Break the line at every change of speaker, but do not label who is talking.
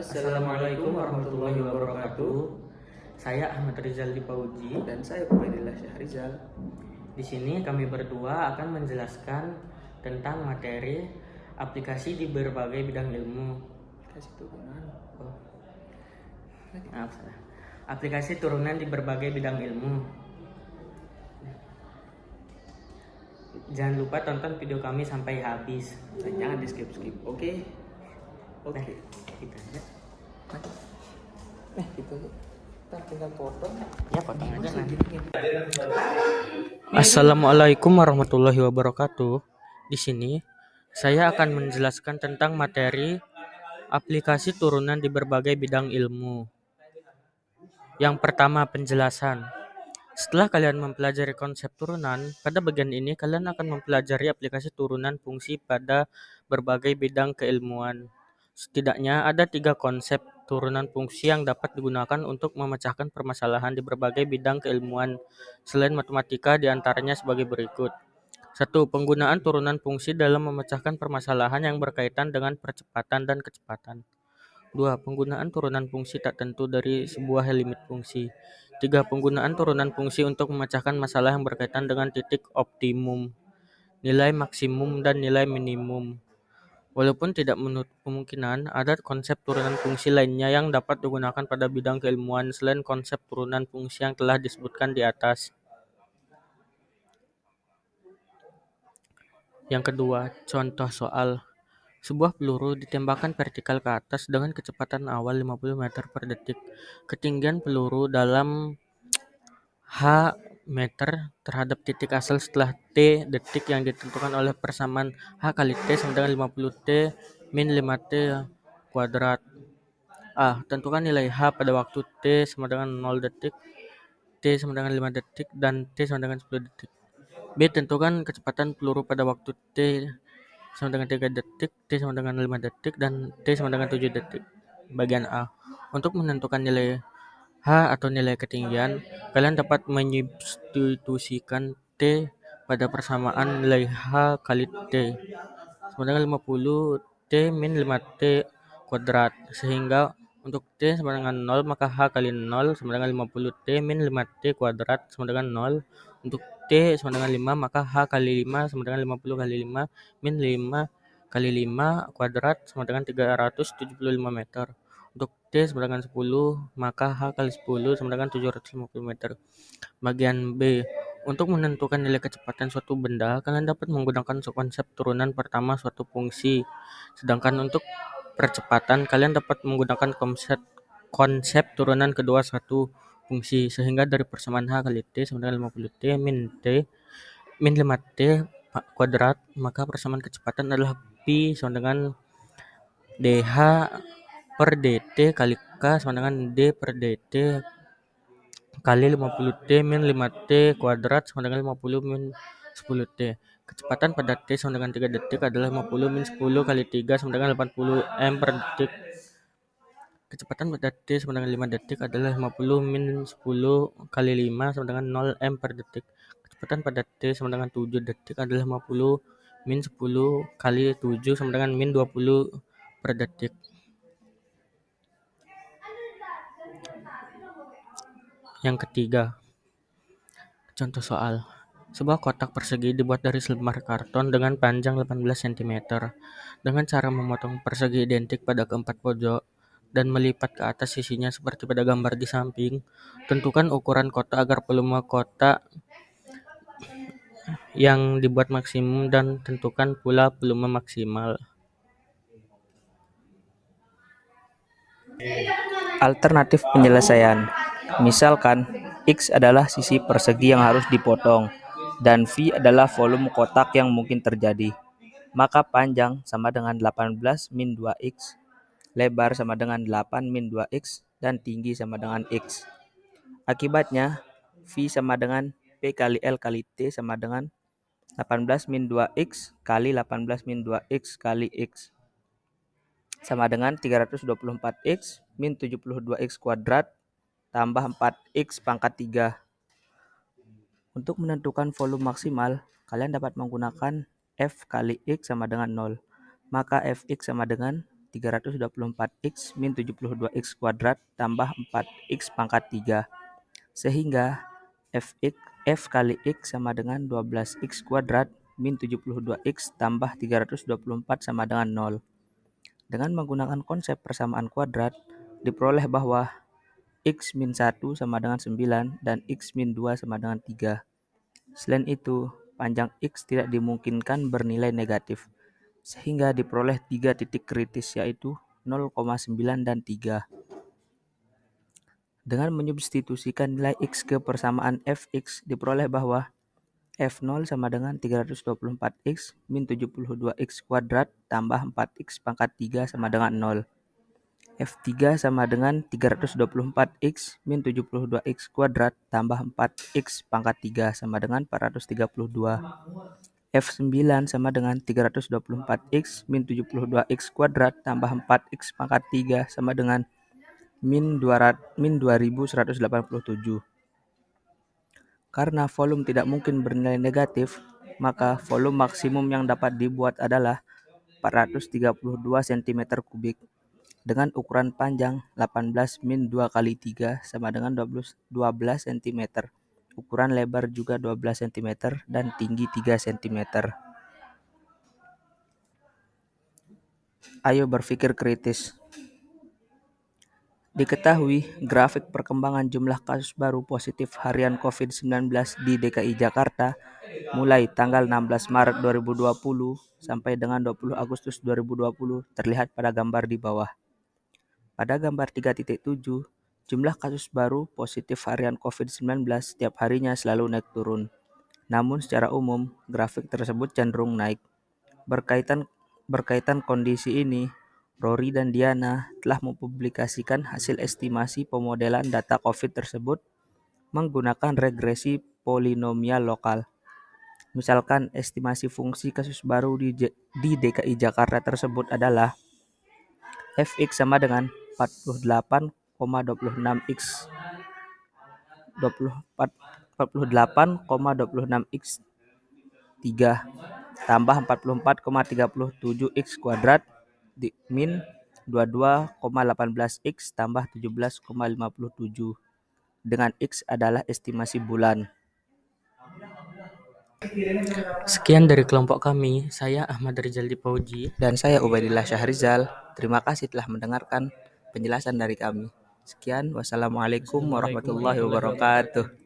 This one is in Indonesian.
Assalamualaikum warahmatullahi wabarakatuh. Saya Ahmad Rizal Dipauji
Dan saya Ubaidillah Syahrizal.
Di sini kami berdua akan menjelaskan tentang materi aplikasi di berbagai bidang ilmu.
Kasih turunan.
Maaf, salah. Aplikasi turunan di berbagai bidang ilmu. Jangan lupa tonton video kami sampai habis.
Dan jangan di skip. Oke.
Kita aja.
Gitu. Kita tinggal potong.
Ya, potong aja nanti. Assalamualaikum warahmatullahi wabarakatuh. Di sini saya akan menjelaskan tentang materi aplikasi turunan di berbagai bidang ilmu. Yang pertama, penjelasan. Setelah kalian mempelajari konsep turunan, pada bagian ini kalian akan mempelajari aplikasi turunan fungsi pada berbagai bidang keilmuan. Setidaknya ada 3 konsep turunan fungsi yang dapat digunakan untuk memecahkan permasalahan di berbagai bidang keilmuan. Selain matematika, diantaranya sebagai berikut. 1. Penggunaan turunan fungsi dalam memecahkan permasalahan yang berkaitan dengan percepatan dan kecepatan. 2. Penggunaan turunan fungsi tak tentu dari sebuah limit fungsi. 3. Penggunaan turunan fungsi untuk memecahkan masalah yang berkaitan dengan titik optimum, nilai maksimum, dan nilai minimum. Walaupun tidak menutup kemungkinan, ada konsep turunan fungsi lainnya yang dapat digunakan pada bidang keilmuan selain konsep turunan fungsi yang telah disebutkan di atas. Yang kedua, contoh soal. Sebuah peluru ditembakkan vertikal ke atas dengan kecepatan awal 50 meter per detik. Ketinggian peluru dalam H meter terhadap titik asal setelah T detik yang ditentukan oleh persamaan H kali T sama dengan 50 T min 5 T kuadrat. A. Tentukan nilai H pada waktu T sama dengan 0 detik, T sama dengan 5 detik, dan T sama dengan 10 detik. B. Tentukan kecepatan peluru pada waktu T sama dengan 3 detik, T sama dengan 5 detik, dan T sama dengan 7 detik. Bagian A. Untuk menentukan nilai H atau nilai ketinggian, kalian dapat menyubstitusikan T pada persamaan nilai H kali T sama dengan 50 T min 5 T kuadrat, sehingga untuk T sama dengan 0 maka H kali 0 sama dengan 50 T min 5 T kuadrat sama dengan 0. Untuk T sama dengan 5 maka H kali 5 sama dengan 50 kali 5 min 5 kali 5 kuadrat sama dengan 375 meter. Untuk T sama dengan 10 maka H kali 10 sama dengan 750 meter. Bagian B. Untuk menentukan nilai kecepatan suatu benda, kalian dapat menggunakan konsep turunan pertama suatu fungsi. Sedangkan untuk percepatan, kalian dapat menggunakan konsep turunan kedua suatu fungsi. Sehingga dari persamaan H kali T sama dengan 50 T min 5 T kuadrat, maka persamaan kecepatan adalah Pi sama dengan dH per dt kali K sama dengan d per dt kali 50 T min 5 T kuadrat sama dengan 50 min 10 T. Kecepatan pada T sama dengan 3 detik adalah 50 min 10 kali 3 sama dengan 80 m per detik. Kecepatan pada T sama dengan 5 detik adalah 50 min 10 kali 5 sama dengan 0 m per detik. Kecepatan pada T sama dengan 7 detik adalah 50 min 10 kali 7 sama dengan min 20 per detik. Yang ketiga, contoh soal. Sebuah kotak persegi dibuat dari selembar karton dengan panjang 18 cm. Dengan cara memotong persegi identik pada keempat pojok dan melipat ke atas sisinya seperti pada gambar di samping, tentukan ukuran kotak agar volume kotak yang dibuat maksimum dan tentukan pula volume maksimal.
Alternatif penyelesaian. Misalkan, X adalah sisi persegi yang harus dipotong, dan V adalah volume kotak yang mungkin terjadi. Maka panjang sama dengan 18 min 2X, lebar sama dengan 8 min 2X, dan tinggi sama dengan X. Akibatnya, V sama dengan P kali L kali T sama dengan 18 min 2X kali 18 min 2X kali X sama dengan 324X min 72X kuadrat tambah 4X pangkat 3. Untuk menentukan volume maksimal, kalian dapat menggunakan F kali X sama dengan 0. Maka Fx sama dengan 324x min 72x kuadrat tambah 4x pangkat 3. Sehingga f kali x sama dengan 12x kuadrat min 72x tambah 324 sama dengan 0. Dengan menggunakan konsep persamaan kuadrat, diperoleh bahwa x min 1 sama dengan 9 dan x min 2 sama dengan 3. Selain itu, panjang x tidak dimungkinkan bernilai negatif, sehingga diperoleh 3 titik kritis yaitu 0,9 dan 3. Dengan menyubstitusikan nilai x ke persamaan fx, diperoleh bahwa f0 sama dengan 324x min 72x kuadrat tambah 4x pangkat 3 sama dengan 0. f3 sama dengan 324x min 72x kuadrat tambah 4x pangkat 3 sama dengan 432. f9 sama dengan 324x min 72x kuadrat tambah 4x pangkat 3 sama dengan min 2187. Karena volume tidak mungkin bernilai negatif, maka volume maksimum yang dapat dibuat adalah 432 cm3 dengan ukuran panjang 18 min 2 kali 3 sama dengan 12 cm. Ukuran lebar juga 12 cm dan tinggi 3 cm. Ayo berpikir kritis. Diketahui grafik perkembangan jumlah kasus baru positif harian COVID-19 di DKI Jakarta mulai tanggal 16 Maret 2020 sampai dengan 20 Agustus 2020 terlihat pada gambar di bawah. Pada gambar 3.7, jumlah kasus baru positif harian COVID-19 setiap harinya selalu naik turun. Namun secara umum, grafik tersebut cenderung naik. Berkaitan kondisi ini, Rory dan Diana telah mempublikasikan hasil estimasi pemodelan data COVID tersebut menggunakan regresi polinomial lokal. Misalkan estimasi fungsi kasus baru di DKI Jakarta tersebut adalah fx sama dengan 48,26x 48,26x 3 tambah 44,37x kuadrat min 22,18x tambah 17,57 dengan x adalah estimasi bulan.
Sekian dari kelompok kami, saya Ahmad Rizal Dipauji.
Dan saya Ubaidillah Syahrizal. Terima kasih telah mendengarkan penjelasan dari kami. Sekian, wassalamualaikum warahmatullahi wabarakatuh.